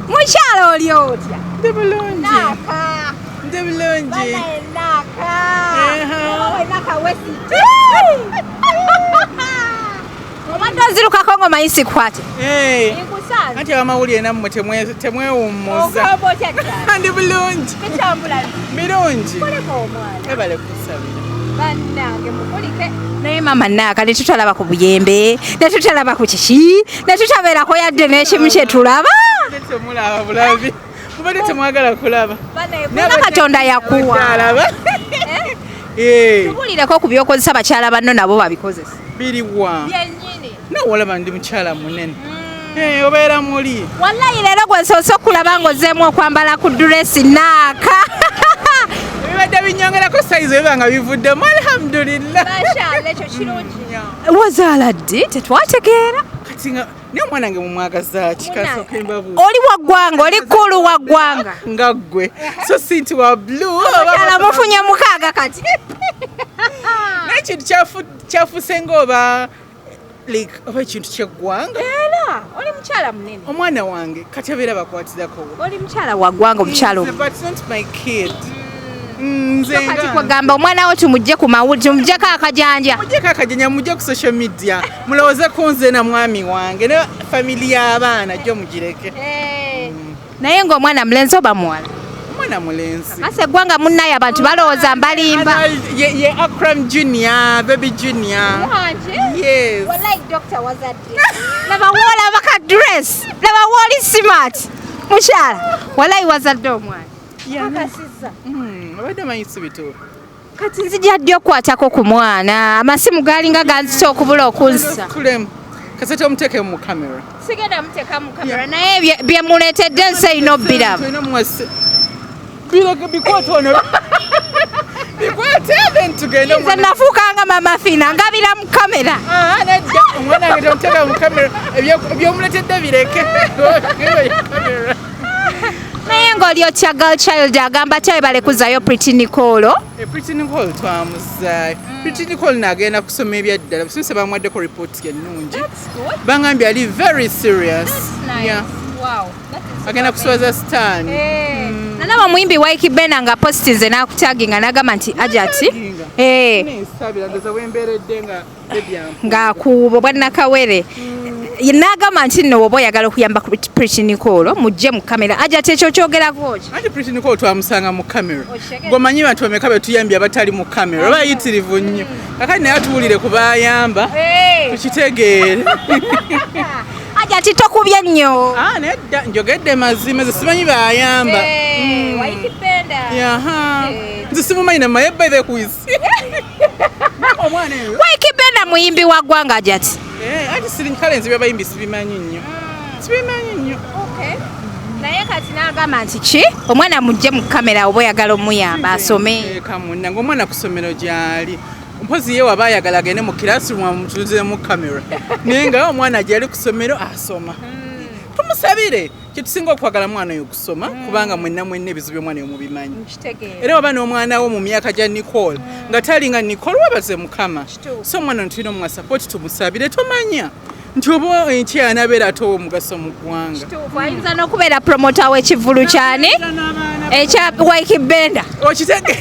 Mukyala oli otya? Ndi bulungi. Naka. Ndi bulungi. Naka. Naka wesiti. Omwana ozirukako ngoma yisikwate. Nkusanze. Anti amawulire nammwe temwewummuza. Ndi bulungi. Kitambula. Birungi. Koleko omwana. Ebale kusabira. Bannange mukolike. Naye mama Naka netutulaba ku buyembe, netutulaba ku kiki, netutabeerako yadde n'ekimu kye tulaba. Temulaba bulabi. Mubadde temwagala kulaba. Bana Katonda yakuwa. Tubulireko ku byokozesa bakyala banno nabo babikozesa. Biriwa. Byennyini. Nawolaba ndi mukyala munene. Obeera muli. Wallahi leero gwe nsoose okulaba ng'ozzeemu okwambala ku dresi Naka. Bibadde binyongerako sayizi biba nga bivuddemu alhamdulillah. Mashallah ekyo kirungi. Wazaala ddi tetwategeera. Kati nga naye omwana wange mumwagaza ki kasooka embabuuza. Oli wa ggwanga oli kkulu wa ggwanga. Nga ggwe so si nti wa blue. Abakyala mufunye mukaaga kati. Naye ekintu kyafuuse ng'oba oba ekintu kyeggwanga. Era oli mukyala munene. Omwana wange kati abeera bakwatirako. Oli mukyala wa ggwanga omukyala omu. But not my kid. Kati kwegamba omwana wo tumugye ku mawulire tumugyeko akajanja. Mugyeko akajanja mujje ku social media. Mulowooze ku nze na mwami wange ne family y'abaana jjo mugireke. Naye ng'omwana mulenzi oba muwala? Omwana mulenzi. Ase eggwanga munnaye abantu balowooza mbalimba. Ye Akram Junior, baby Junior. Yes. Wallahi Dr. Yazadde. Laba w'olaba ka dress. Laba w'oli smart. Mukyala. Wallahi Yazadde omwana. Akasiza. Obadde manyi si bituufu. Kati nzija ddi okukwatako ku mwana. Amasimu gaalinga ganzisa okubula okunsa. Kulemu. Kasete omuteeke mu kamera. Sigenda muteeka mu kamera naye bye muleetedde nsi erina obbiraba. Bikwate ono. Bikwate then tugenda. Nze nafuukanga mama Fina ngabira mu kamera. Nedda omwana wange tomuteeka mu kamera ebyomuleetedde bireke. Naye ng'oli otya girl child agamba tawe balekuzayo Pretty Nicole. Pretty Nicole twamuzaayo. Pretty Nicole n'agenda kusoma ebyaddala businse bamwaddeko report ennungi. Bangambye ali very serious. Yeah. Wow. Agenda kusoza stand. Nalaba muyimbi Waiki Bena nga postinze n'akutaginga n'agamba nti ajati. Nga kubo bwannakawere. N'agamba nti nno oba oyagala okuyamba Pretty Nicole mujje mu kamera ajati ekyo kyogerako ki? Anti Pretty Nicole twamusanga mu kamera. Gomanyi bantu bameka betuyambye abatali mu kamera. Oba yitirivu nnyo. Kakati naye atuwulire ku baayamba. Tukitegeere. Ajati tokubye nnyo. Nedda njogedde mazima ze simanyi baayamba. Waiki Benda. Yaha. Nze simumanyi na maye by the quiz. Waiki Benda muyimbi wa ggwanga ajati. Ati sirinkale nzi byabayimbi sibimanyi nnyo. Sibimanyi nnyo. Okay. Naye kati n'agamba nti ki omwana mujje mu kamera oba oyagala omuyamba asome. Kamunna ng'omwana ku ssomero gy'ali. Mpozi ye waba ayagala agende mu classroom amutuuze mu kamera. Naye nga omwana gy'ali ku ssomero asoma. Tumusabire kye tusinga okwagala mwana oyo okusoma kubanga mwenna ebizibu by'omwana oyo mubimanyi. Era waba n'omwana wo mu myaka gya Nicole nga tali nga Nicole wabaze mukama. So omwana tulina omuwa support tumusabire tomanya nti oba enkya anabeera ate omugaso mu ggwanga. Ayinza n'okubeera promoter w'ekivulu kyani ekya Waiki Benda. Okitege.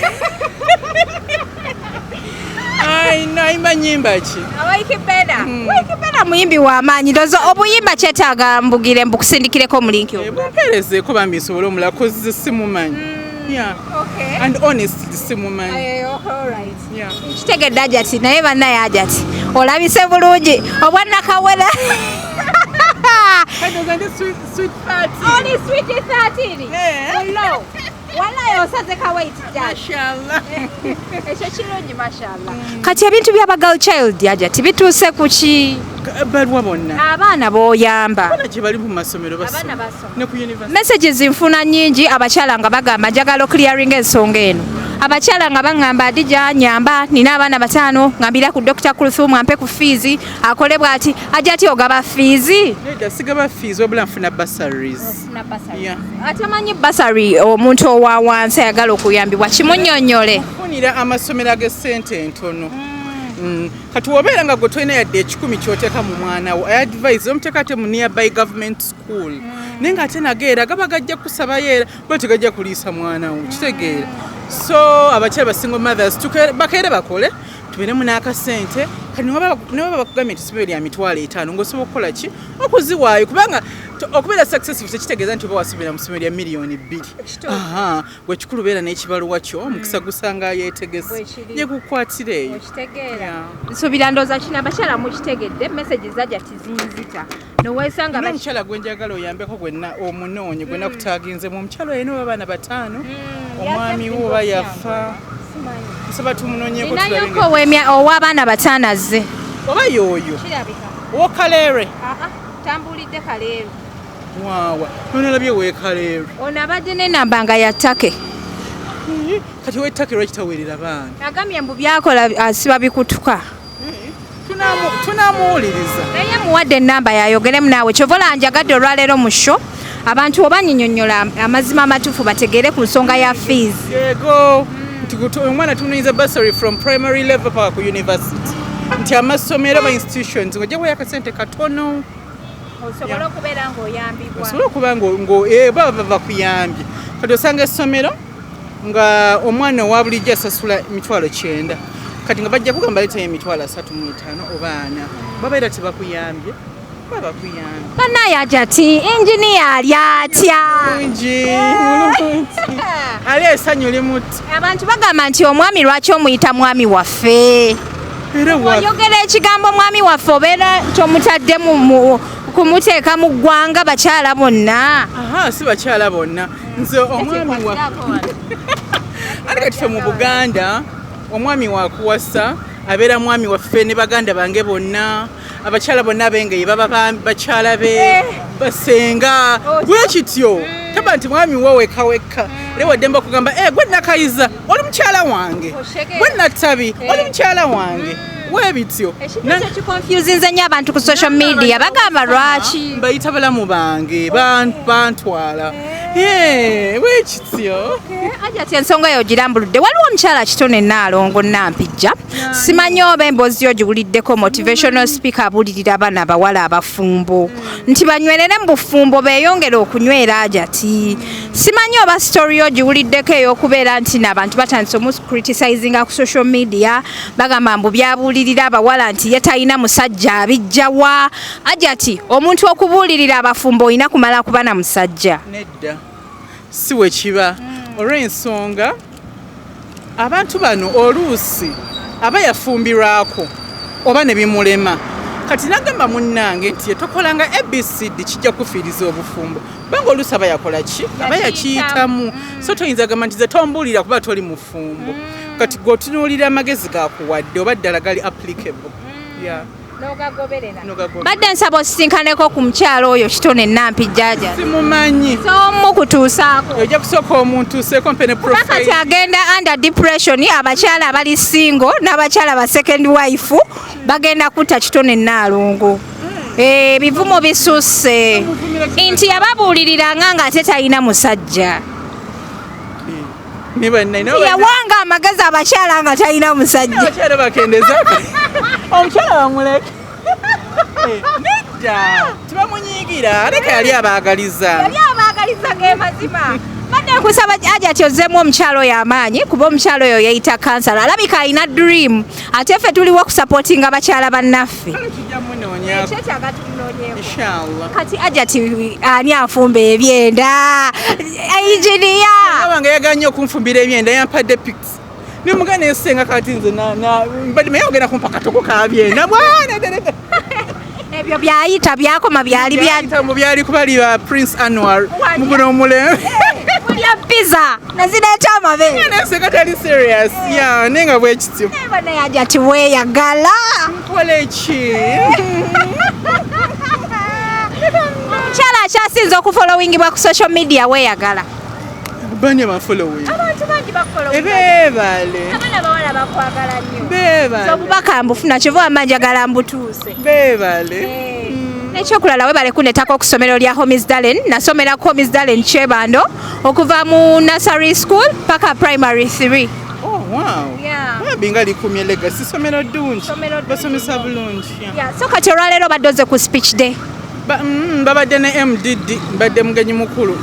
Naimba nyimba ki? Waiki Benda. Waiki Benda muyimbi w'amaanyi ndozo obuyimba kyetaaga mbugire mbukusindikireko omulinki ogwo. Bumpeerezeeko bambi nsobole omulakozi simumanyi. Yeah. Okay. And honestly simumanyi. All right. Yeah. Kitegedde ajati naye bannaye ajati. Olabise bulungi obwannakawere. Sweet party. Only sweet 13. Hello. Wala osaze ka wait jaji. Mashallah. Ekyo kirungi mashallah. Kati ebintu by'aba girl child ajati bituuse ku ki? Balwa bonna. Abaana b'oyamba. Abaana gye bali mu masomero basoma. Abaana basoma. Ne ku university. Messages nfuna nnyingi abakyala nga bagamba njagala clearing ensonga eno. Abakyala nga bangamba Adija nyamba nina abaana 5 ngambira ku Dr. Kulthum ampe ku fees akole bwati ajati ogaba fees. Nedda sigaba fees wabula nfuna bursaries. Nfuna bursaries. Yeah. Atamanyi bursary omuntu owa wansi ayagala okuyambibwa kimunnyonnyole. Funira amasomero ag'essente entono. kati wobeera nga gwe tolina yadde 10 kyoteeka mu mwana wo advise omuteekate mu nearby government school naye ng'ate nageera gaba gajja kusabayo era bwe tegajja kuliisa mwana wo kitegeera so abakyala basingle mothers bakeere bakole tubeeremu n'akasente kati ne baba bakugambye nti essomero lya mitwalo 5 ng'osobola okukola ki okuziwaayo kubanga okubeera successful tekitegeeza nti oba wasomera mu ssomero lya miliyoni 2 bwekikulu beera n'ekibaluwa kyo omukisa gusanga yeetegese yegukwatira eyo nsuubira ndooza kino abakyala mukitegedde message zajja tizinzita noweesanga omukyala gwe njagala oyambeko gwenna omunoonyi gwenna kutaaginzemu omukyala olina abaana 5 omwami wo oba yafa nsaba tumunoonyeko ninayoko ow'abaana 5 azze oba yooyo wokaleere tambulidde kaleero waawa nonalabye weekaleere ono abadde n'enamba nga yattake kati wettake lwakitaweerera baana agambye mbu byakola asiba bikutuka tunamuwuliriza naye muwadde enamba yayogeremu naawe kyova olanjagadde olwaleero mu sho abantu oba nyinyonnyola amazima amatuufu bategeere ku nsonga ya fees yego omwana tumunoyiza bursary from primary level paka ku university nti amasomero ba institutions ng'ojja kubayo akasente katono osobola okubeera ng'oyambibwa osobola okuba baba bakuyambye kati osanga essomero nga omwana owa bulijjo asasula 9,000 kati nga bajja kugamba leetayo 35 oba 4 babeera tebakuyambye babakuyambye bannaye ajja ati inginiya ali atya ali essanyu limuti abantu bagamba nti omwami lwaki omuyita mwami waffe oyogera ekigambo mwami waffe obeera tomutadde kumuteeka mu ggwanga bakyala bonna si bakyala bonna nze omwami ate kati ffe mu Buganda omwami wakuwasa abeera mwami waffe ne baganda bange bonna abakyala bonna abengeyi baba bakyala be basenga bwe kityo taba nti mwami wo wekaweka era waddemba okugamba gwe nakayiza oli mukyala wange gwe nattabi oli mukyala wange webityo kikonfusinze nnyo abantu ku social media bagamba lwaki bayita balamu bange bantwala wekityo ajja ti ensonga eyo girambuludde waliwo omukyala kitone Naalongo Nampijja simanyi oba emboozi yo giwuliddeko motivational speaker abulirira abaana abawala abafumbo nti banywerere mu bufumbo beeyongere okunywera ajati simanyi oba story yo giwuliddeko ey'okubeera nti n'abantu batandise omucriticinga ku social media bagamba mbu byabuulirira abawala nti ye talina musajja abijjawa ajati omuntu okubuulirira abafumbo olina kumala kuba na musajja nedda si we kiba olw'ensonga abantu bano oluusi aba yafumbirwako oba ne bimulema kati nagamba munnange nti tokolanga ABCD kijja kufiiriza obufumbo kubanga oluusi aba yakola ki aba yakiyitamu so toyinza gamba nti ze tombuulira kuba toli mufumbo kati gweotunuulira amagezi gakuwadde oba ddala gali applicable badde nsaba osisinkaneko ku mukyalo oyo kitone Nampijja simumanyi somukutuusaako ojja kusooka omuntuuseeko mpene profile kati agenda under depression abakyala abali single n'abakyala ba second wife bagenda kutta kitone Naalongo bivumo bisusse nti yababuuliriranga nga ate talina musajja yawanga amagezi abakyala nga talina musajja abakyala bakendeza omukyala bamuleke nedda tebamunyiigira leka yali abaagaliza gemazima badde nkusaba ajati ozzeemu omukyalo oyo amaanyi kuba omukyalo oyo yeyita kansala alabika alina dream ate ffe tuliwo okusapootinga abakyala bannaffe kati ajati ani afumba ebyenda inginiya wange yaganye okunfumbira ebyenda yampadde pics nimugana ensenga kati nze mbadde naye ogenda kumpa katoko ka byenda bwana ebyo byayita byakoma byali kubaliba Prince Anwar mu guno Mulenzi mulya pizza nazireeta amabeere nensenga tali serious nenga bwe kityo bana yaja ti weeyagala nkole ki omukyala akyasinze okufollowingibwa ku social media weeyagala bani abafollowing abantu bangi bakufollowing beebale abaana bawala bakwagala nnyo beebale obubaka mbufuna kyova amanjagala mbutuuse beebale nekyokulala webale kunetako ku ssomero lya Homesdallen nasomera ku Homesdallen Kyebando okuva mu nursery school paka primary 3 wow binga likumye legacy somero ddungi basomesa bulungi so kati olwaleero baddoze ku speech day babadde ne MDD mbadde mugenyi mukulu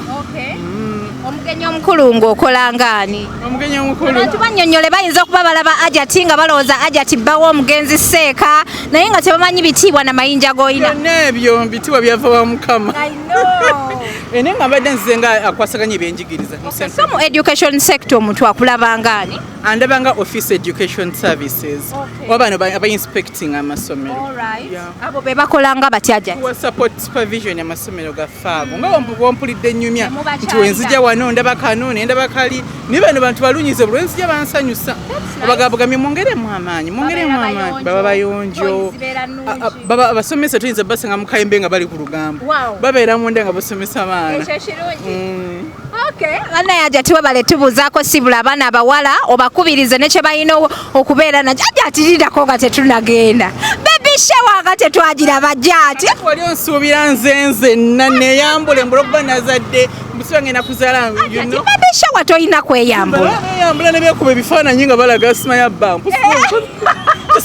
omugenyi omukulu ng'okola ngaani omugenyi omukulu abantu bannyonnyole bayinza okuba balaba ajati nga balowooza ajati bbawo omugenzi seeka naye nga tebamanyi bitiibwa na mayinja g'olina n'ebyo bitiibwa byava wa mukama naye nga mbadde nzize nga akwasaganya ebyenjigiriza so mu education sector omuntu akulaba ngaani andabanga office education services oba bano aba inspecting amasomero abo be bakolanga batya ajati wa support supervision amasomero gaffe ago nga wompulidde ennyumya nti wenzija wano ndaba kano nendaba kali naye bano bantu balunyize bulwenzija bansanyusa abagabugamye mwongeremu amaanyi baba bayonjo abasomesa tuyinza basanga mukayembe nga bali ku lugambo babeera munda nga basomesa baana banaye ajati webale tubuuzaako sibula abaana abawala obakubirize ne kye balina okubeera nakyo ajati lidako nga tetunagenda shower nga tetwagiraba jati wali onsuubira nze neyambule mbulokuba nazadde mbusiba ngenda kuzaala baby shower toyina kweyambula ne byekuba ebifaananyi nga balaga sima ya bampu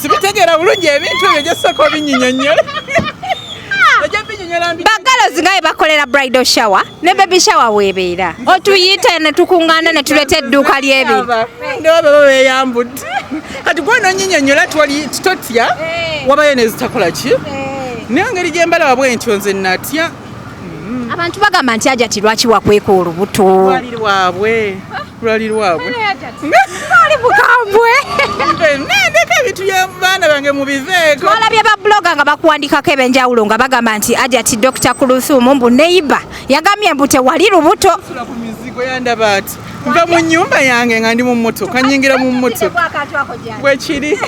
sibitegeera bulungi ebintu ebyo gyasako binyinyonnyole bagalo zingaye bakolera bridal shower ne baby shower weebeera otuyite ne tukuŋŋaana ne tuleta edduuka ly'ebintu ndoba beyambudde kati gwona nyinyonyola totya wabayo nezitakola ki naye ngeri gye mbalaba bwentyo nze natya abantu bagamba nti ajati lwaki wakweka olubuto lwali lwabwe bukambwe nendeka ebintu byabaana bange mubiveeko twalabye babloga nga bakuwandikako ebyenjawulo nga bagamba nti ajati Dr. Kulthum mbu neiba yagambye mbu tewali lubuto ku mizigo yandaba ati nva mu nnyumba yange nga ndi mu mmotoka nyingira mu mmotoka bwekiri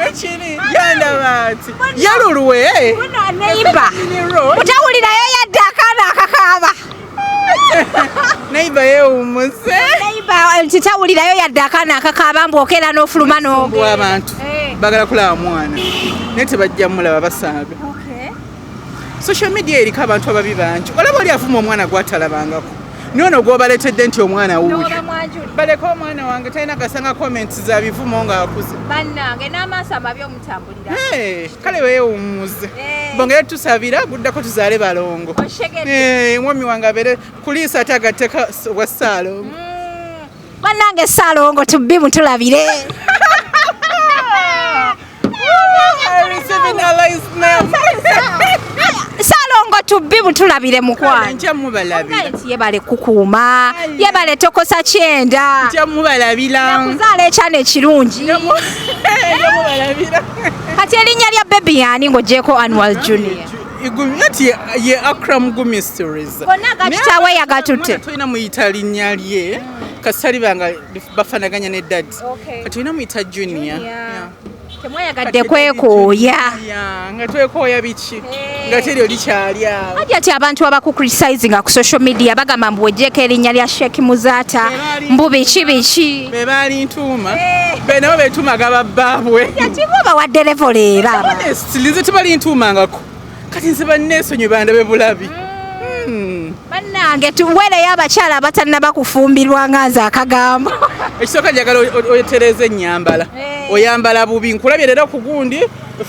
ekiri yandaba ati yalulwe neiba mutawulirayo yadde akaana akakaaba neiba yeewummuze nti tawulirayo yadde akaana akakaaba mbwokera n'ofuluma abantu bagala kulaba mwana naye tebajja mulaba basaaga social media eriko abantu ababi bangi olaba oli avuma omwana gwatalabangako nono gwobaleetedde nti omwana wuuyo baleka omwana wange talina gasanga comments za bivumo ng'akuze bannange n'amaaso amabi omutambulira kale weewummuze bongere tusabira guddako tuzaale balongo mwami wange abeere kuliisa ate agatteka wa ssaalongo bannange ssaalongo tubbi mutulabire salongo tubbi mutulabire mukwano nja mubalabira nti yebale kukuuma yebale tokosa kyenda nja mubalabira kuzaala ekyana ekirungi kati erinnya lya bebi yani ng'ogyeko annual junior ati ye Akram Gumi stories bonna gakitaawe yagatutte tulina muyita linnya lye kasali banga bafanaganya ne dad tulina muyita junior temwayagadde kwekooya nga twekooya biki nga teryo likyali awo ajati abantu abakucriticinga ku social media bagamba mbu wejjeeko erinnya lya Sheikh Muzata mbu biki be baali ntuuma be nabo betuumaga babbaabwe ati bo bawadde levo leero lize tebali ntuumangako kati nze banneesonyi bandabe bulabi bannange tuweereyo abakyala abatalina bakufumbirwa nga nze akagambo ekisooka njagala otereeza ennyambala oyambala bubi nkulabye leero ku gundi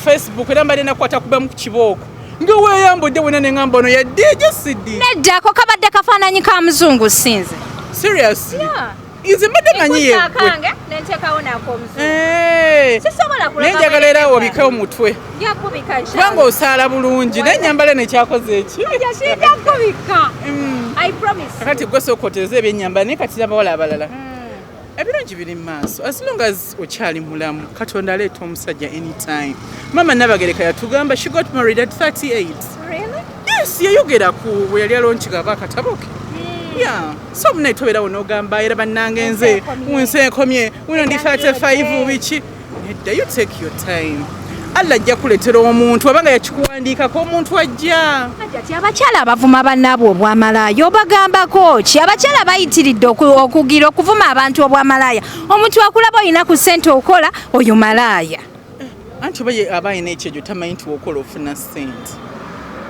Facebook era mbadde nakwata kubamu ku kibooko ngaweeyambudde wena ne ngamba ono yaddeejo siddi neddako kabadde kafaananyi ka muzungu sinze seriously nze mbadde manyi yekange nenteekawo naye njagala era obikewo mutwe kubanga osaala bulungi naye ennyambala nekyakoze eki kati gwe sooka oteeza ebyennyambala naye kati nabawala abalala ebirungi biri mu maaso as long as okyali mulamu katonda aleeta omusajja anytime mama nabagereka yatugamba she got married at 38 yes yayogera ku bwe yali alonkiga aba akatabo ke so munaye tobeerawo n'ogamba era bannange nze unsi enkomye uno ndi 35 biki nedda you take your time Allah ajja kuleetera omuntu abanga yakikuwandiikako omuntu ajja ati abakyala abavuma bannaabwe obwamalaaya obagambako ki abakyala bayitiridde okugira okuvuma abantu obwamalaaya omuntu akulaba olina ku ssente okola oyo malaaya anti oba aba ayina ekyejo tamanyi nti wokola ofuna ssente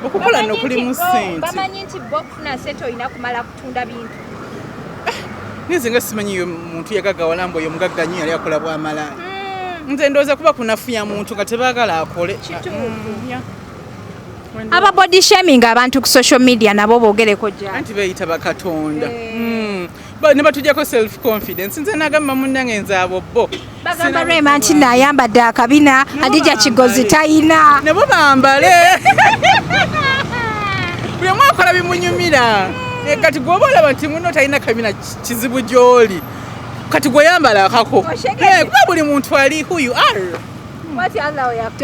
okukola nokuli mu ssente bamanyi nti bo okufuna ssente olina kumala kutunda bintu Nize nga simanyi yo muntu yagagawala mbo yo mugagga nnyo yali akola bw'amalaya. Nze ndowooza kuba kunafuya muntu nga tebaagala akole. Aba body shaming abantu ku social media nabo boogereko jja. Anti beeyita bakatonda. Ne batujjako self confidence. Nze nagamba munnange nze abo bo. Bagamba Rema nti naayambadde akabina Adija Kigozi tayina. Ne bo bambale. Buli omu akola bimunyumira. Kati gwoba olaba nti muno talina kabina kizibu gy'oli. Kati gweyambala akako. Kuba buli muntu ali who you are.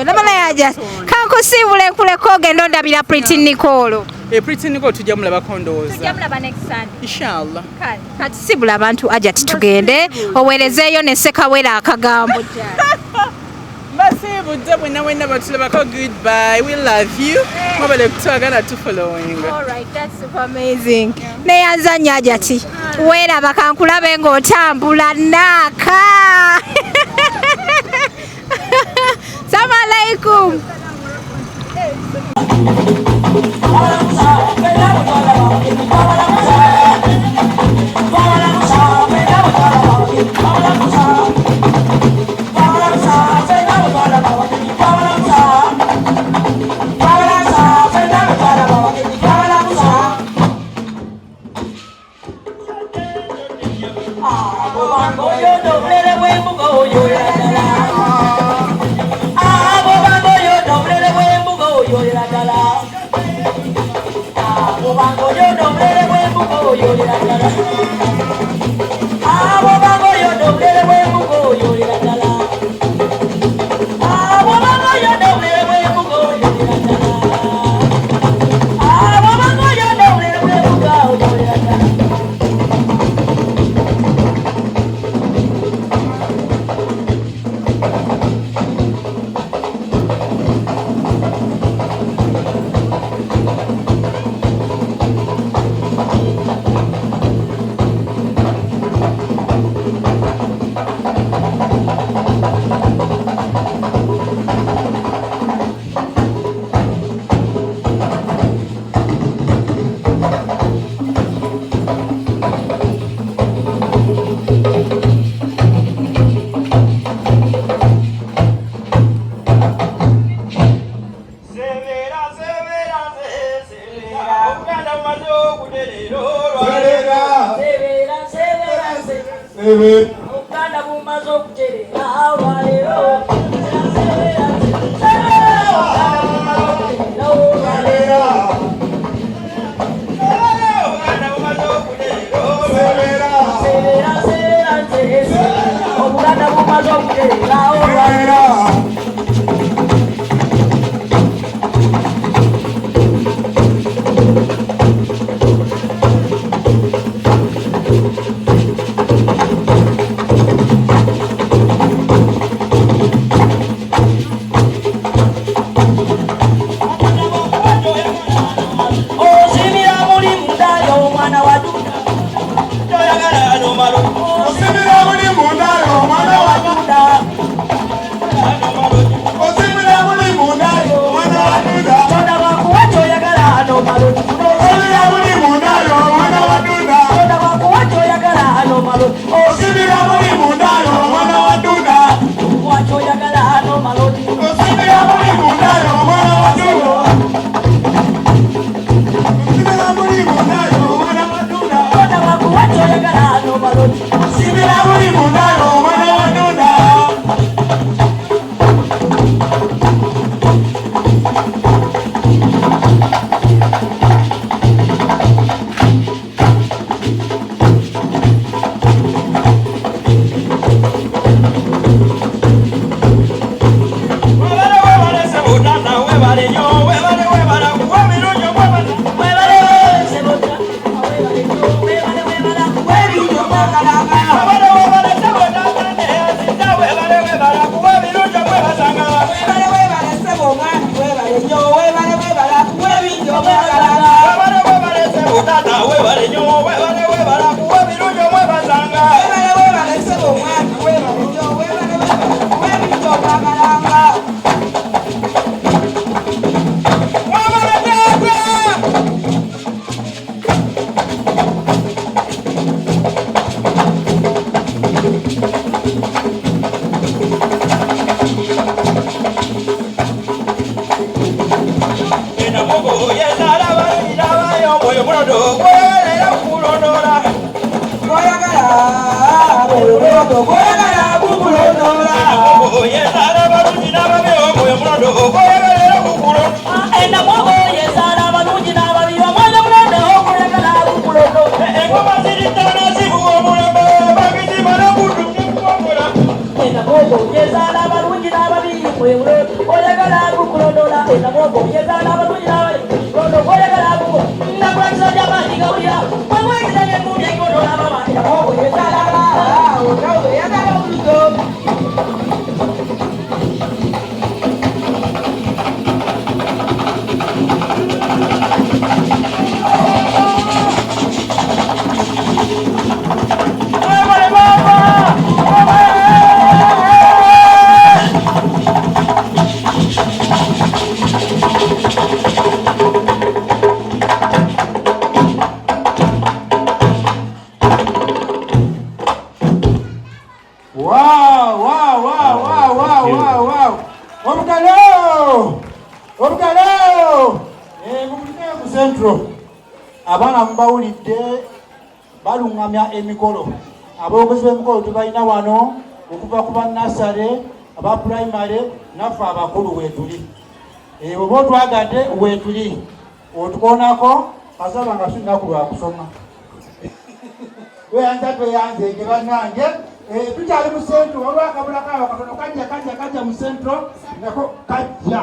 Namala yaja kankusiibule nkuleko ogenda ondabira Pretty Nicole. Pretty Nicole tujja mulabako ndowooza. Tujja mulaba next Sunday. Inshallah. Kati sibula abantu aja titugende oweerezeeyo ne Sekawera akagambo jja. Basiibudde mwenna batulabako goodbye. We love you. Mwabale kutwagala tufollowing. All right, that's super amazing. Neyanzanya ajati. Weeraba kankulabe ng'otambula naaka. Assalamu alaikum. ku Central abaana mubawulidde balungamya emikolo aboogezi b'emikolo tubalina wano okuva ku bannasale aba primary naffe abakulu weetuli oba otwagadde weetuli otukoonako kasaba nga sinaku lwa kusoma weyanza tweyanzenge bannange tukyali mu Central waliwo akabulakaawo katono kajja mu Central nako kajja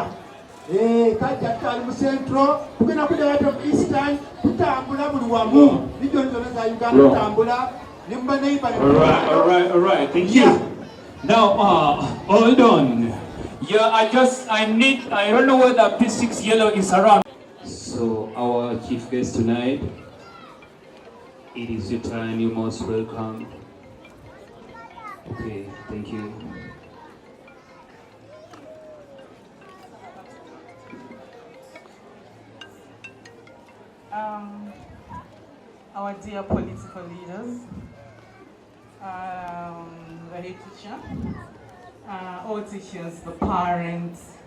tukyali mu Central tugenda kudda wate Eastern tutambula buli wamu region zonna za Uganda tutambula ne muba neighbor. All right, thank you. Now, hold on. Yeah, I don't know whether P6 yellow is around. So, our chief guest tonight, it is your turn, you're most welcome. Okay, thank you. Our dear political leaders, the head teacher, all teachers, the parents,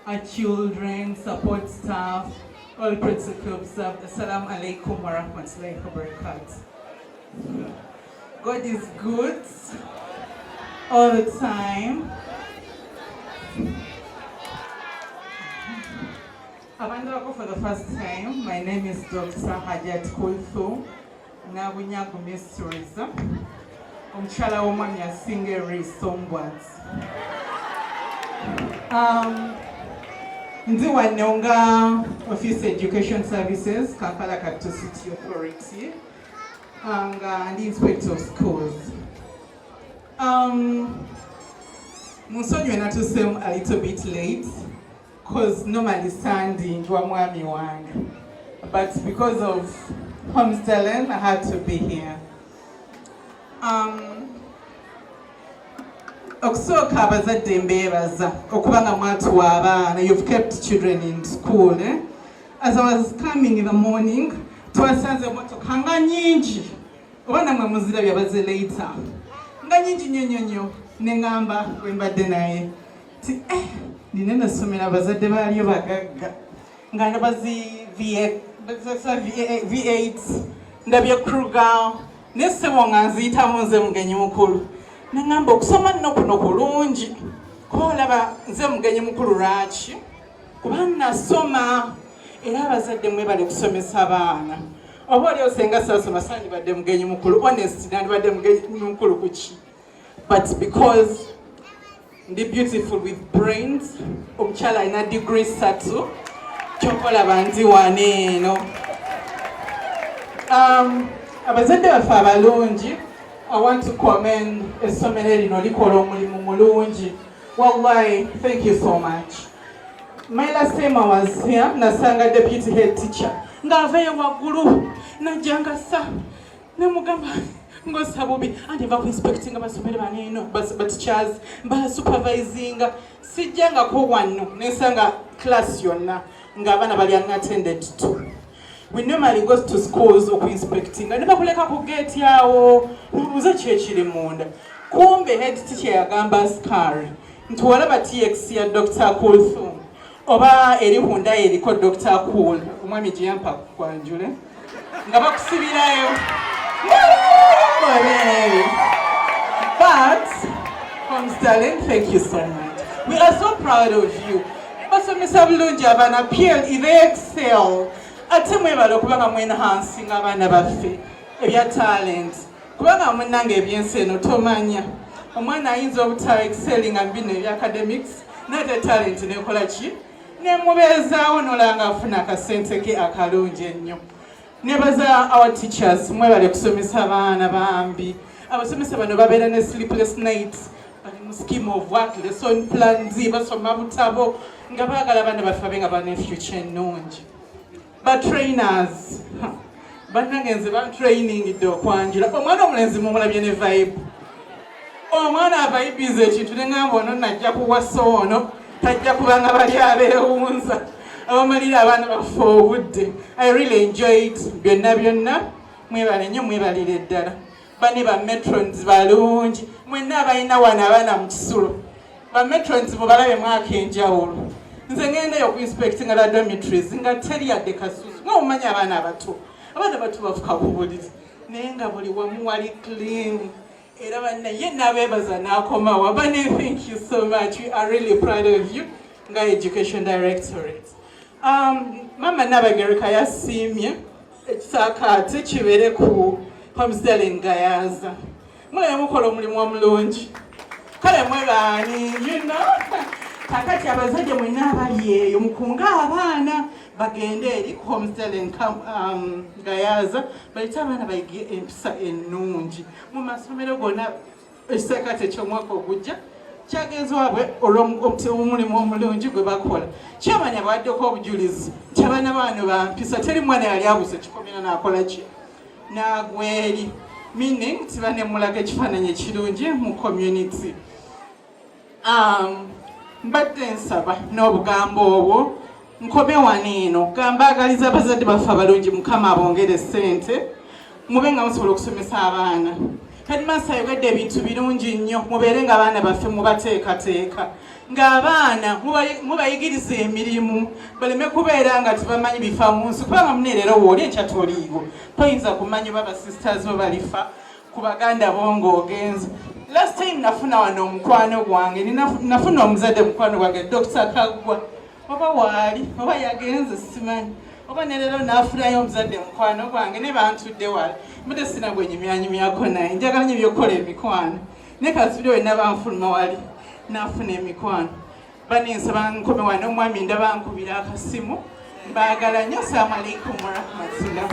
our children, support staff, all principal staff, Assalamu alaikum wa rahmatullahi wa barakatuh. God is good all the time. Abandako for the first time, my name is Dr. Hajat Kulthum, Nabunyagu Mysteries. Omukyala w'omwami asinga eriisombwazi. Ndi wano nga Office Education Services, Kampala Capital City Authority, nga ndi Inspector of Schools. Musonyiwe natuseemu a little bit late, because normally standing wa mwami wange, but because of Homesdallen, I had to be here. Okusooka abazadde mbeebaza okuba nga mwatuwa abaana. You've kept children in school. As I was coming in the morning, twasanze emmotoka nga nyingi, oba namwe muzirabye abaze later, nga nyingi nnyo ne ngamba we mbadde naye ti nina nasomera abazadde baalyo bagagga nga ndabazi V8 ndabye Kruger ne ssebo nga nziyitamu nze mugenyi mukulu ne ngamba okusoma nno kuno kulungi kuba olaba nze mugenyi mukulu lwaki kuba nasoma era abazadde mwebale kusomesa abaana oba oli osenga saasoma sandibadde mugenyi mukulu honest nandibadde mugenyi mukulu kuki but because ndi beautiful with brains omukyala alina degree 3 kyokolaba ndi waneeno abazadde baffe abalungi. I want to commend essomero lino likola omulimu mulungi. Wallahi, thank you so much. My last time I was here, nasanga deputy head teacher ng'avayo waggulu najjanga sa namugamba ngosa bubi andi va ku inspecting abasomero baneeno batichers ba supervising sijjanga ko wano nesanga class yonna ng'abaana bali unattended to. We normally go to schools oku inspecting ne bakuleka ku gate yawo uze kyekiri munda kumbe head teacher yagamba scar nti walaba TX ya Dr. Kulthum oba eri hunda eriko Dr. Cool omwami gyampa kwanjule nga bakusibirayo. But Homesdallen, thank you so much. We are so proud of you. Basomesa bulungi abaana PL they excel. Ate mwebale okubanga mwenhansing abaana baffe ebya talent kubanga munange ebyensi eno tomanya omwana ayinza obutaba excelling bino ebya academics nate talent nekola ki nemubeezaawo nolanga afuna akasente ke akalungi ennyo. Nebaza our teachers mwebale kusomesa abaana bambi. Abasomesa bano babeera ne sleepless nights bali mu scheme of work lesson plans basoma butabo nga baagala abaana baffe abe nga bane future ennungi. But trainers, bannange nze bantrainingidde okwanjula. Omwana omulenzi mumulabye ne vibe. Omwana avayibiza ekintu ne ngamba ono najja kuwasa ono tajja kubanga bali abeewunza abamalira abaana baffe obudde. I really enjoyed byonna mwebale nnyo mwebalire ddala. Bane ba matrons balungi mwenna abalina wano abaana mu kisulo ba matrons mubalabe mwaka enjawulo. Nze ngendayo ku inspecting ala dormitories nga teri yadde kasusu ng'omanya abaana abato bafuka bubulizi naye nga buli wamu wali clean era bannaye n'abeebaza n'akomawo. Bane, thank you so much. We are really proud of you nga Education Directorate. Mama Nabagereka yasiimye ekisaakaate kibeere ku Homesdallen Gayaza. Mwe mukola omulimu omulungi. Kale mwebaani, you know. Kakati abazadde mwenna abali eyo mukunga abaana bagende eri ku Homesdallen Gayaza balete abaana bayigiye empisa ennungi. Mu masomero gonna ekisaakaate eky'omwaka ogujja kyagenzwabwe olw'omulimu omulungi gwe bakola. Kyamanya bawaddeko obujulizi nti abaana bano bampisa, teri mwana yali abuze kikomera n'akola ki n'agweri, meaning nti banemulaga ekifaananyi ekirungi mu community. Mbadde nsaba n'obugambo obwo nkome wano eno gambaagaliza abazadde baffe abalungi Mukama abongere ssente mube nga musobola okusomesa abaana. Headmaster ayogedde ebintu birungi nnyo, mubeere nga abaana baffe mubateekateeka ng'abaana mubayigiriza emirimu baleme kubeera nga tebamanyi bifa mu nsi, kubanga muneerera owooli enkya toliiwo toyinza kumanya oba basisters bo balifa ku baganda bo ng'ogenza. Last time nafuna wano omukwano gwange, nafuna omuzadde mukwano gwange Dr. Kaggwa, oba waali oba yagenze simanyi, oba ne leero naafunayo omuzadde mukwano gwange ne bantudde wala mudde sina gwenyumyanyumyako naye njagala nnyo ebyokukola emikwano naye kasubire wenna banfuluma wali naafuna emikwano. Baninsaba nkome wano omwami ndaba nkubira akasimu mbaagala nnyo. Assalamu alaikum warahmatullah.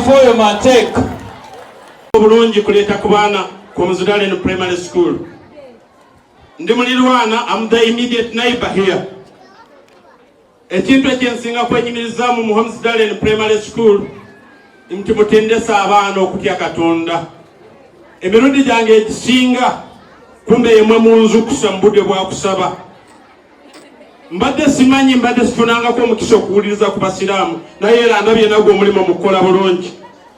foyo matek obulungi kuleta kubana ku Homesdallen Primary School. Ndi mulirwana, I'm the immediate neighbor here. Ekintu ekyensinga kwenyumirizamu mu Homesdallen Primary School nti mutendesa abaana okutya Katonda. Emirundi gyange egisinga kumbe yemwe mu nzu kusa mu budde bwa kusaba. Mbadde simanyi mbadde sifunangako omukisa okuwuliriza ku basiraamu naye era ndabye nagwo omulimu mukola bulungi.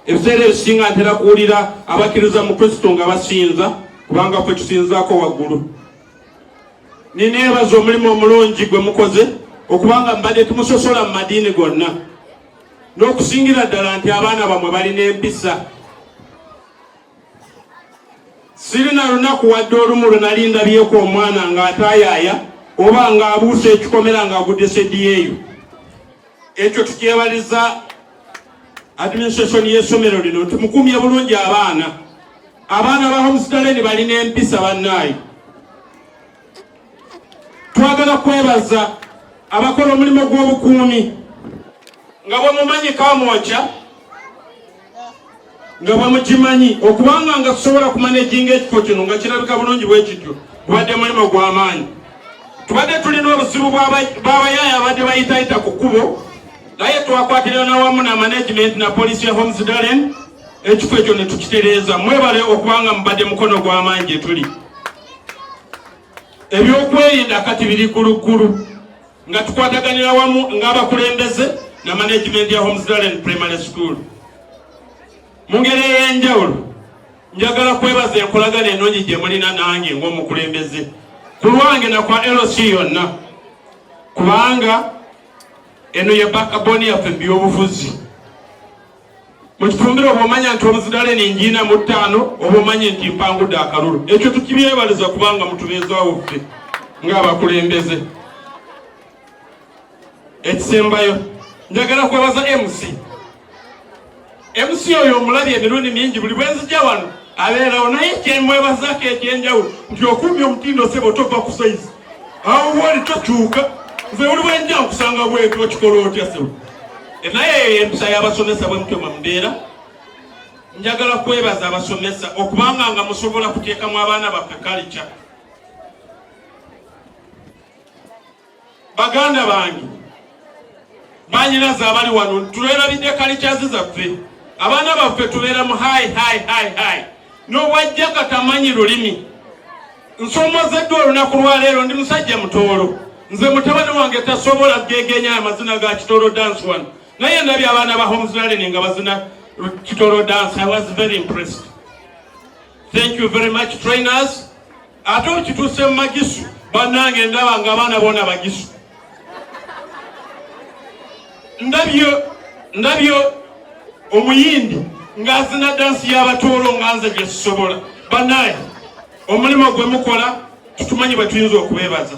Ebiseera ebisinga ntera kuwulira abakkiriza mu Kristo nga basinza kubanga ffe tusinzaako waggulu. Nineebaza omulimu omulungi gwe mukoze okubanga mbadde tumusosola mu madiini gonna n'okusingira ddala nti abaana bamwe balina empisa. Sirina lunaku wadde olumu lwe nali ndabyeko omwana ng'ataayaaya oba ng'abuusa ekikomera ng'agudde sediyeeyo. Ekyo tukyebaliza administration y'essomero lino tumukumye bulungi abaana. Abaana ba Homesdallen balina empisa bannaayi. Twagala kwebaza abakola omulimu gw'obukuumi nga bwe mumanyi Kamwokya nga bwe mukimanyi okubanga nga tusobola kumanejinga ekifo kino nga kirabika bulungi bwe kityo gubadde mulimu gw'amaanyi. Tubadde tulina obuzibu bw'abayaaya abadde bayitayita ku kkubo naye twakwatira n'awamu na management na poliisi ya Homesdallen ekifo ekyo ne tukitereeza. Mwebale okubanga mubadde mukono gw'amaanyi gye tuli. Ebyokwerinda kati biri kulukulu nga tukwataganira wamu ng'abakulembeze na management ya Homesdallen Primary School. Mu ngeri ey'enjawulo njagala kwebaza enkolagana ennungi gye mulina nange ng'omukulembeze ku lwange na kwa LC yonna kubanga eno ye backbone yaffe mu byobufuzi. Mu kifumbiro oba omanya nti Homesdallen njiina mu 5 oba omanye nti mpangudde akalulu. Ekyo tukibyebaliza kubanga mutubeezaawo ffe ng'abakulembeze. Ekisembayo njagala kwebaza MC oyo omulabye emirundi mingi buli bwenzija wano abeerawo naye kyemwebazaako ekyenjawulo nti okumya omutindo sebo tova ku saizi awo wali tokyuka nze oli bwenja nkusanga bwetyo okikola otya sebo. Naye empisa y'abasomesa bwe mutyo mbeera njagala kwebaza abasomesa okubanga nga musobola kuteekamu abaana baffe kalica. Baganda bange banyinaze abali wano tulwerabidde kalicazi zaffe. Abaana baffe tubeera mu hai n'obwajja katamanyi lulimi. Nsomozeddwa olunaku lwaleero ndi musajja mutoolo. Nze mutabani wange tasobola gegenya amazina ga kitoro dance wano naye ndabye abaana ba Homesdallen nga bazina kitoro dance. I was very impressed. Thank you very much trainers. Ate okituuse mu Magisu bannange ndaba nga abaana bona Bagisu. Ndabyo omuyindi ng'azina dansi y'abatoolo nga nze gye sisobola. Bannaaye omulimu gwe mukola tutumanyi bwe tuyinza okubeebaza.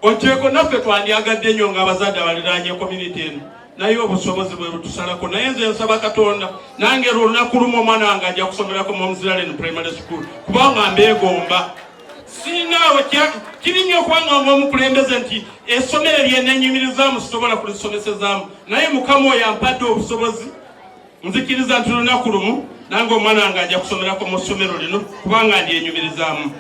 Oteeko naffe twandyagadde nnyo ng'abazadde abaliraanye community eno naye obusobozi bwe butusalako. Naye nze nsaba Katonda nange olunaku lumu omwana wange ajja kusomerako mu Homesdallen Primary School kubanga mbeegomba. Sinaawe kiri nnyo okubanga ng'omukulembeze nti essomero lyennenyumirizaamu sisobola kulisomesezaamu naye Mukama oyo ampadde obusobozi nzikiriza nti lunaku lumu nange omwana wange ajja kusomerako mu ssomero lino kubanga ndyenyumirizaamu.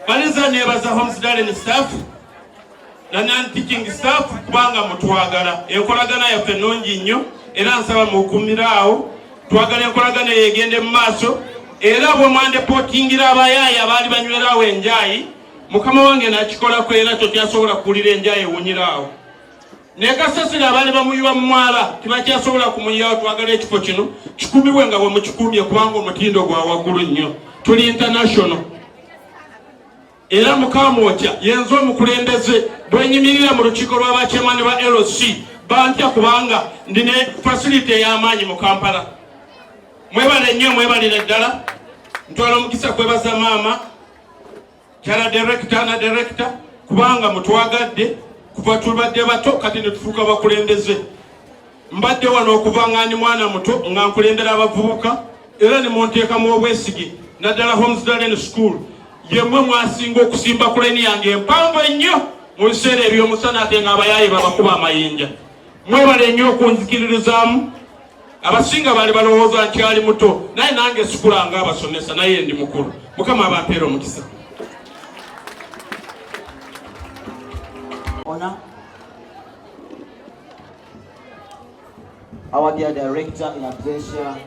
Baliza neebaza Homesdallen staff na non-teaching staff kubanga mutwagala. Enkolagana yaffe nnungi nnyo era nsaba mukumiraawo twagala enkolagana egende mu maaso. Era bwe mwandepotingira abayaaya abaali banywerawo enjaayi Mukama wange nakikolako era tokyasobola kuwulira enjaayi ewunyiraawo. Ne kasasira abaali bamuyiwa mu mwala tibakyasobola kumuyirawo. Twagala ekifo kino kikumibwe nga bwe mukikumye kubanga omutindo gwa waggulu nnyo. Tuli international. Era Kamwokya yenze omukulembeze bwenyimirira mu lukiiko lw'abakyemani ba LC bantya kubanga ndine facility ey'amaanyi mu Kampala. Mwebale nnyo mwebalire ddala. Ntwala omukisa kwebaza maama kyala director na director kubanga mutwagadde kuva tubadde bato kati ne tufuuka bakulembeze. Mbadde wano okuva nga ndi mwana muto nga nkulembera abavubuka era ne munteekamu obwesige naddala Homesdallen School yemmwe mwasinga okusimba ku leni yange empanvu ennyo mu biseera eby'omusana ate nga abayaayi babakuba amayinja. Mwebale nnyo okunzikiririzaamu abasinga bali balowooza nkyali muto naye nange sikulanga abasomesa naye ndi mukulu. Mukama abampeera omukisa. Honor our dear director in absentia,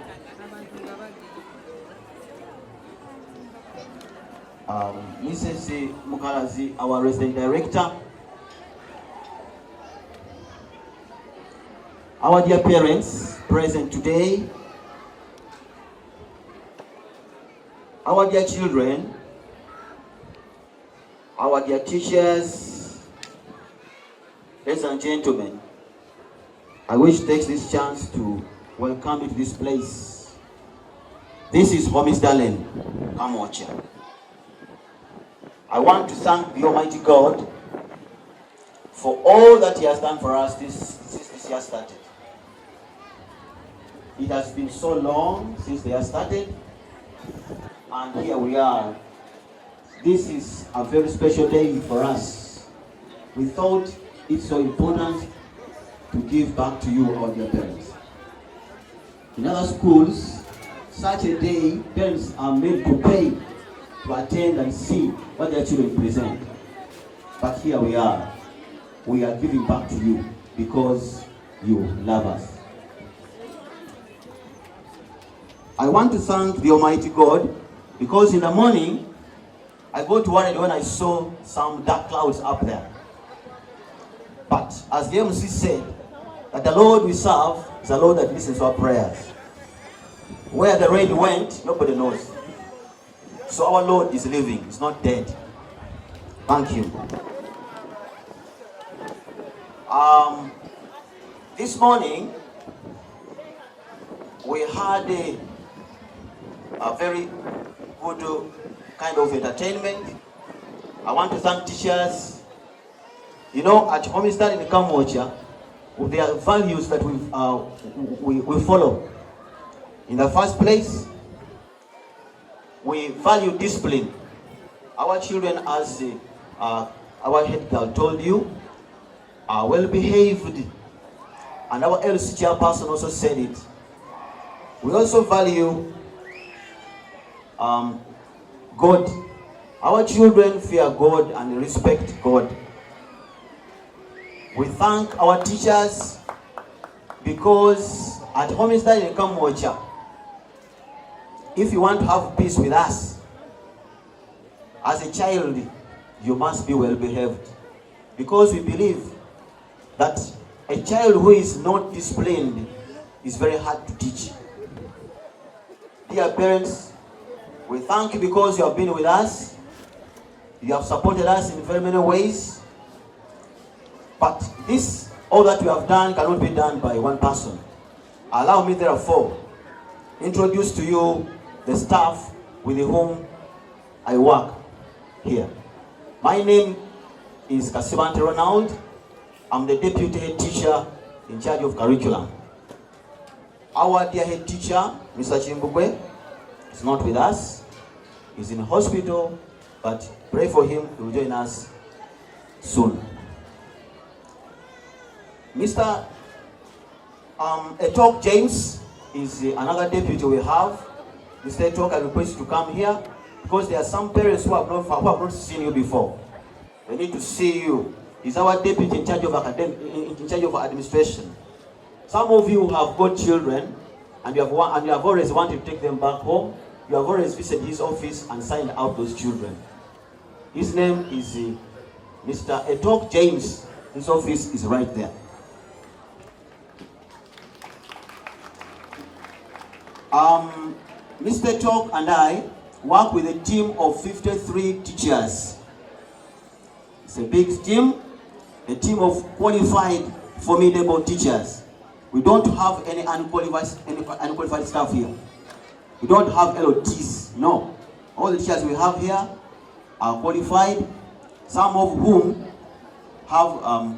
Mrs. Mukalazi, our resident director, our dear parents present today, our dear children, our dear teachers, ladies and gentlemen, I wish to take this chance to welcome you to this place. This is Homesdallen, Kamwokya. I want to thank the Almighty God for all that He has done for us since this year started. It has been so long since the year started, and here we are. This is a very special day for us. We thought it's so important to give back to you, our dear parents. In other schools, such a day, parents are made to pay to attend and see what their children present. But here we are giving back to you because you love us. I want to thank the Almighty God because in the morning, I got worried when I saw some dark clouds up there. But as the MC said, that the Lord we serve is a Lord that listens to our prayers. Where the rain went, nobody knows. So our Lord is living, He's not dead. Thank you. This morning, we had a very good kind of entertainment. I want to thank teachers. You know, at Homesdallen in Kamwokya, there are values that we follow. In the first place, we value discipline. Our children, as our head girl told you, are well behaved, and our LC chairperson also said it. We also value God. Our children fear God and respect God. We thank our teachers because at Homesdallen in Kamwokya, if you want to have peace with us, as a child, you must be well behaved. Because we believe that a child who is not disciplined is very hard to teach. Dear parents, we thank you because you have been with us. You have supported us in very many ways. But all that we have done cannot be done by one person. Allow me therefore introduce to you the staff with whom I work here. My name is Kasibante Ronald. I'm the deputy head teacher in charge of curriculum. Our dear head teacher, Mr. Chimbugwe, is not with us. He's in hospital, but pray for him. He will join us soon. Mr. Etok James is another deputy we have. Mr. Etok, I request you to come here because there are some parents who have not seen you before. They need to see you. He's our deputy in charge of administration. Some of you have got children and you have always wanted to take them back home. You have always visited his office and signed out those children. His name is Mr. Etok James. His office is right there. Mr. Etok and I work with a team of 53 teachers. It's a big team, a team of qualified, formidable teachers. We don't have any unqualified staff here. We don't have LOTs, no. All the teachers we have here are qualified, some of whom have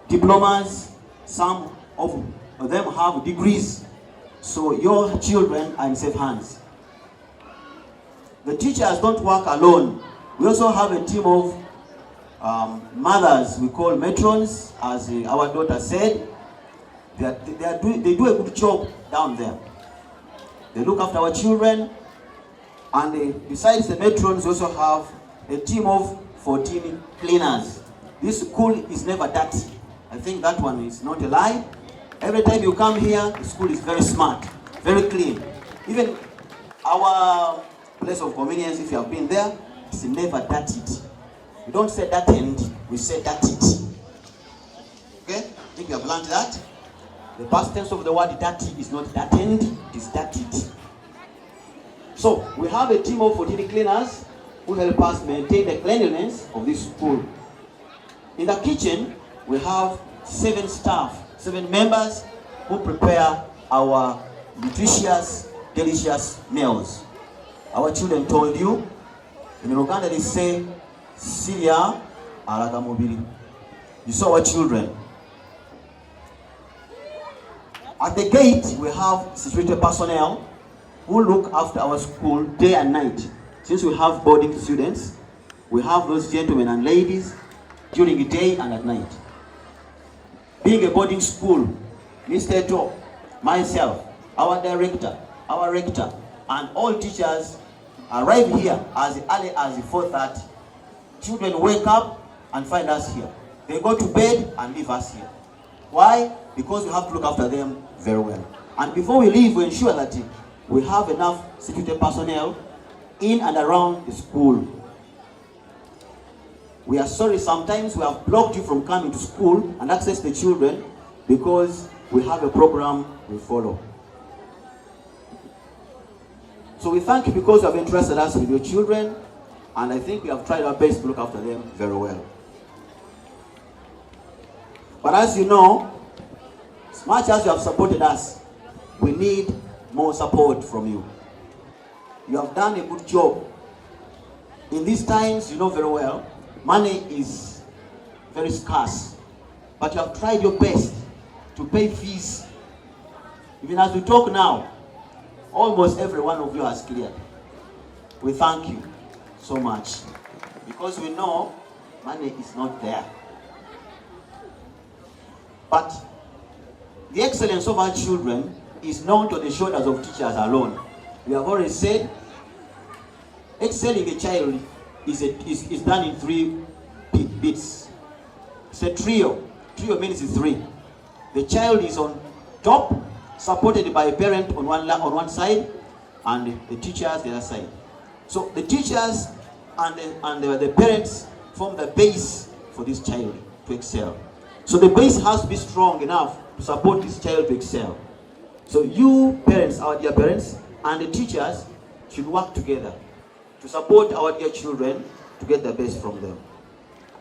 diplomas, some of them have degrees. So your children are in safe hands. The teachers don't work alone. We also have a team of mothers we call matrons, as our daughter said. They do a good job down there. They look after our children, and besides the matrons, we also have a team of 14 cleaners. This school is never dirty. I think that one is not a lie. Every time you come here, the school is very smart, very clean. Even our place of convenience, if you have been there, it's never dirtied. We don't say dirtied, we say dirtied. Okay? I think you have learned that. The past tense of the word dirty is not dirtied, it is dirtied. So, we have a team of 14 cleaners who help us maintain the cleanliness of this school. In the kitchen, we have 7 staff, 7 members who prepare our nutritious, delicious meals. Our children told you, in Uganda they say, Siria alaga mubiri. You saw our children. At the gate, we have security personnel who look after our school day and night. Since we have boarding students, we have those gentlemen and ladies during the day and at night. Being a boarding school, Mr. Eto, myself, our director, our rector, and all teachers arrive here as early as 4:30. Children wake up and find us here. They go to bed and leave us here. Why? Because we have to look after them very well. And before we leave, we ensure that we have enough security personnel in and around the school. We are sorry sometimes we have blocked you from coming to school and access the children because we have a program we follow. So we thank you because you have entrusted us with your children, and I think we have tried our best to look after them very well. But as you know, as much as you have supported us, we need more support from you. You have done a good job. In these times, you know very well, money is very scarce, but you have tried your best to pay fees. Even as we talk now, almost every one of you has cleared. We thank you so much because we know money is not there. But the excellence of our children is known to the shoulders of teachers alone. We have already said, excelling a child is done in 3 bits. It's a trio. Trio means 3. The child is on top, supported by a parent on one side, and the teachers the other side. So the teachers and the parents form the base for this child to excel. So the base has to be strong enough to support this child to excel. So you parents, our dear parents, and the teachers should work together to support our dear children to get the best from them.